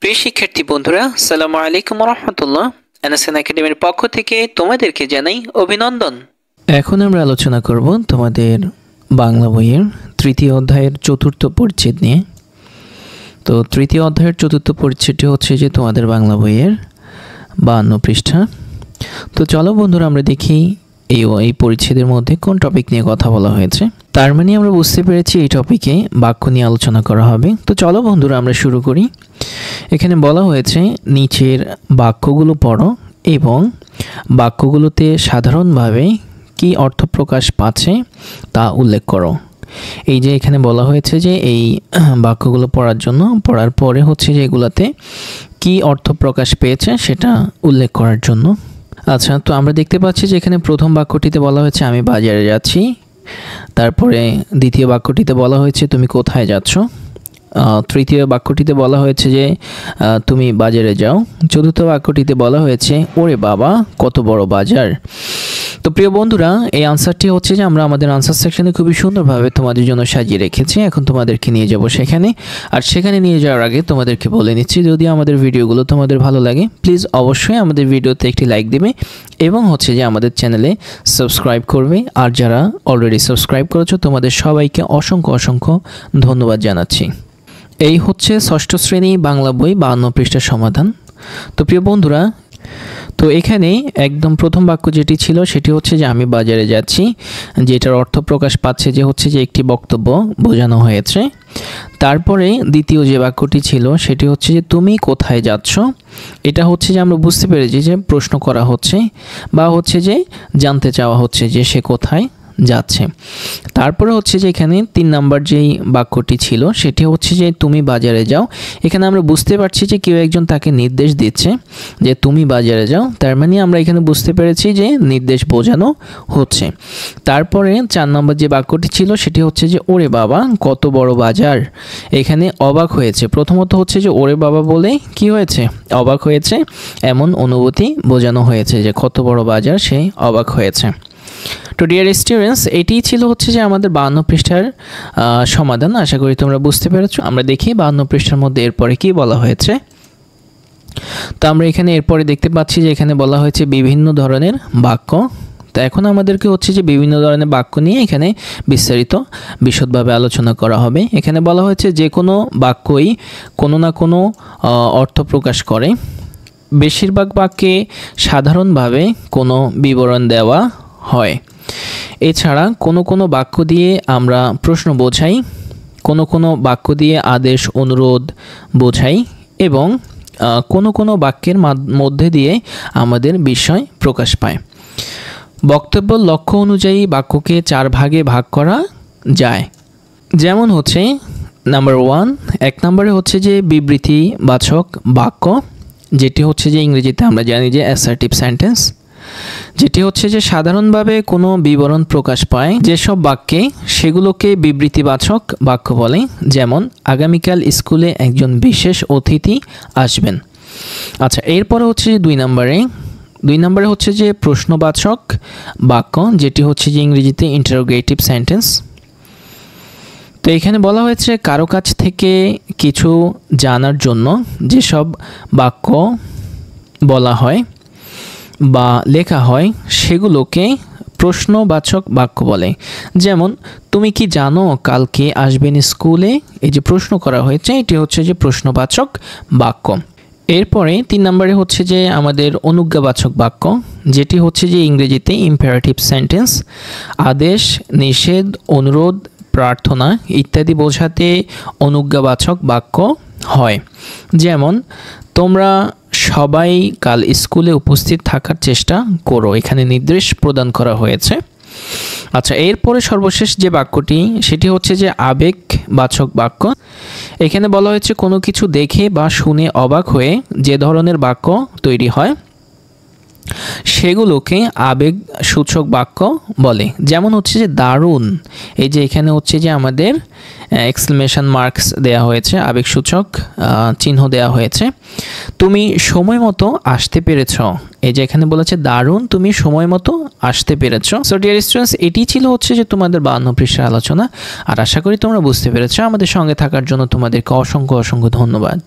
প্রিয় শিক্ষার্থী বন্ধুরা, আসসালামু আলাইকুম ওয়া রাহমাতুল্লাহ। এনএসএন একাডেমির পক্ষ থেকে তোমাদেরকে জানাই অভিনন্দন। এখন আমরা আলোচনা করব তোমাদের বাংলা বইয়ের তৃতীয় অধ্যায়ের চতুর্থ পরিচ্ছেদ নিয়ে। তো তৃতীয় অধ্যায়ের চতুর্থ পরিচ্ছেদটি হচ্ছে যে তোমাদের বাংলা বইয়ের 52 পৃষ্ঠা। তো চলো বন্ধুরা আমরা দেখি এই পরিচ্ছেদের মধ্যে কোন টপিক নিয়ে কথা বলা হয়েছে। তার মানে আমরা বুঝতে পেরেছি এই টপিকে বাক্য নিয়ে আলোচনা করা হবে। তো চলো বন্ধুরা আমরা শুরু করি। এখানে বলা হয়েছে নিচের বাক্যগুলো পড়ো এবং বাক্যগুলোতে সাধারণভাবে কি অর্থ প্রকাশ পাচ্ছে তা উল্লেখ করো। এই যে এখানে বলা হয়েছে যে এই বাক্যগুলো পড়ার পরে হচ্ছে যে এগুলাতে কি অর্থ প্রকাশ পেয়েছে সেটা উল্লেখ করার জন্য। আচ্ছা, তো আমরা দেখতে পাচ্ছি যে এখানে প্রথম বাক্যটিতে বলা হয়েছে আমি বাজারে যাচ্ছি। তারপরে দ্বিতীয় বাক্যটিতে বলা হয়েছে তুমি কোথায় যাচ্ছ। তৃতীয় বাক্যটিতে বলা হয়েছে যে তুমি বাজারে যাও। চতুর্থ বাক্যটিতে বলা হয়েছে ওরে বাবা কত বড় বাজার। তো প্রিয় বন্ধুরা, এই আনসারটি হচ্ছে যে আমরা আমাদের আনসার সেকশনে খুবই সুন্দরভাবে তোমাদের জন্য সাজিয়ে রেখেছি। এখন তোমাদেরকে নিয়ে যাব সেখানে। আর সেখানে নিয়ে যাওয়ার আগে তোমাদেরকে বলে নিচ্ছি, যদি আমাদের ভিডিওগুলো তোমাদের ভালো লাগে প্লিজ অবশ্যই আমাদের ভিডিওতে একটি লাইক দেবে এবং হচ্ছে যে আমাদের চ্যানেলে সাবস্ক্রাইব করবে। আর যারা অলরেডি সাবস্ক্রাইব করেছো তোমাদের সবাইকে অসংখ্য ধন্যবাদ জানাচ্ছি। এই হচ্ছে ষষ্ঠ শ্রেণী বাংলা বই 52 পৃষ্ঠার সমাধান। তো প্রিয় বন্ধুরা, তো এখানে একদম প্রথম বাক্য যেটি ছিল সেটি হচ্ছে যে আমি বাজারে যাচ্ছি, যেটার অর্থ প্রকাশ পাচ্ছে যে হচ্ছে যে একটি বক্তব্য বোঝানো হয়েছে। তারপরে দ্বিতীয় যে বাক্যটি ছিল সেটি হচ্ছে যে তুমি কোথায় যাচ্ছ। এটা হচ্ছে যে আমরা বুঝতে পেরেছি যে প্রশ্ন করা হচ্ছে বা হচ্ছে যে জানতে চাওয়া হচ্ছে যে সে কোথায় যাচ্ছে। তারপরে হচ্ছে যে এখানে 3 নাম্বার যেই বাক্যটি ছিল সেটি হচ্ছে যে তুমি বাজারে যাও। এখানে আমরা বুঝতে পারছি যে কেউ একজন তাকে নির্দেশ দিচ্ছে যে তুমি বাজারে যাও, তার মানে আমরা এখানে বুঝতে পেরেছি যে নির্দেশ বোঝানো হচ্ছে। তারপরে 4 নম্বর যে বাক্যটি ছিল সেটি হচ্ছে যে ওরে বাবা কত বড় বাজার। এখানে অবাক হয়েছে, প্রথমত হচ্ছে যে ওরে বাবা বলে কি হয়েছে, অবাক হয়েছে, এমন অনুভূতি বোঝানো হয়েছে যে কত বড় বাজার সে অবাক হয়েছে। তো ডিয়ার স্টুডেন্টস, এটি ছিল হচ্ছে যে আমাদের 52 পৃষ্ঠার সমাধান। আশা করি তোমরা বুঝতে পেরেছো। আমরা দেখি 52 পৃষ্ঠার মধ্যে এরপরে কি বলা হয়েছে। তো আমরা এখানে এরপরে দেখতে পাচ্ছি যে এখানে বলা হয়েছে বিভিন্ন ধরনের বাক্য। তো এখন আমাদেরকে হচ্ছে যে বিভিন্ন ধরনের বাক্য নিয়ে এখানে বিশদভাবে আলোচনা করা হবে। এখানে বলা হয়েছে যে কোনো বাক্যই কোনো না কোনো অর্থ প্রকাশ করে। বেশিরভাগ বাক্যে সাধারণভাবে কোনো বিবরণ দেওয়া হয়। এছাড়া কোনো বাক্য দিয়ে আমরা প্রশ্ন বোঝাই, কোনো বাক্য দিয়ে আদেশ অনুরোধ বোঝাই এবং কোনো বাক্যের মধ্যে দিয়ে আমাদের বিষয় প্রকাশ পায়। বক্তব্য লক্ষ্য অনুযায়ী বাক্যকে 4 ভাগে ভাগ করা যায়। যেমন হচ্ছে নাম্বার 1, 1 নম্বরে হচ্ছে যে বিবৃতিবাচক বাক্য, যেটি হচ্ছে যে ইংরেজিতে আমরা জানি যে অ্যাসার্টিভ সেন্টেন্স, যেটি হচ্ছে যে সাধারণভাবে কোনো বিবরণ প্রকাশ পায় যেসব বাক্যে সেগুলোকে বিবৃতিবাচক বাক্য বলে। যেমন আগামীকাল স্কুলে একজন বিশেষ অতিথি আসবেন। আচ্ছা, এরপরে হচ্ছে যে 2 নম্বরে হচ্ছে যে প্রশ্নবাচক বাক্য, যেটি হচ্ছে যে ইংরেজিতে ইন্টারোগেটিভ সেন্টেন্স। তো এখানে বলা হয়েছে কারো কাছ থেকে কিছু জানার জন্য যেসব বাক্য বলা হয় বা লেখা হয় সেগুলোকে প্রশ্নবাচক বাক্য বলে। যেমন তুমি কি জানো কালকে আসবেন স্কুলে, এই যে প্রশ্ন করা হয়েছে এটি হচ্ছে যে প্রশ্নবাচক বাক্য। এরপরে 3 নম্বরে হচ্ছে যে আমাদের অনুজ্ঞাবাচক বাক্য, যেটি হচ্ছে যে ইংরেজিতে ইম্পারেটিভ সেন্টেন্স। আদেশ, নিষেধ, অনুরোধ, প্রার্থনা ইত্যাদি বোঝাতে অনুজ্ঞাবাচক বাক্য হয়। যেমন তোমরা সবাই কাল স্কুলে উপস্থিত থাকার চেষ্টা করো, এখানে নির্দেশ প্রদান করা হয়েছে। আচ্ছা, এরপরে সর্বশেষ যে বাক্যটি সেটি হচ্ছে যে আবেগবাচক বাক্য। এখানে বলা হয়েছে কোনো কিছু দেখে বা শুনে অবাক হয়ে যে ধরনের বাক্য তৈরি হয় সেগুলোকে আবেগ সূচক বাক্য বলে। যেমন হচ্ছে যে দারুণ, এই যে এখানে হচ্ছে যে আমাদের এক্সক্লেমেশন মার্কস দেয়া হয়েছে, আবেগ সূচক চিহ্ন দেয়া হয়েছে। তুমি সময় মতো আসতে পেরেছ, এই যে এখানে বলেছে দারুণ তুমি সময় মতো আসতে পেরেছ। সো ডিয়ার স্টুডেন্টস, এটি ছিল হচ্ছে যে তোমাদের 52 পৃষ্ঠার আলোচনা। আর আশা করি তোমরা বুঝতে পেরেছো। আমাদের সঙ্গে থাকার জন্য তোমাদেরকে অসংখ্য ধন্যবাদ।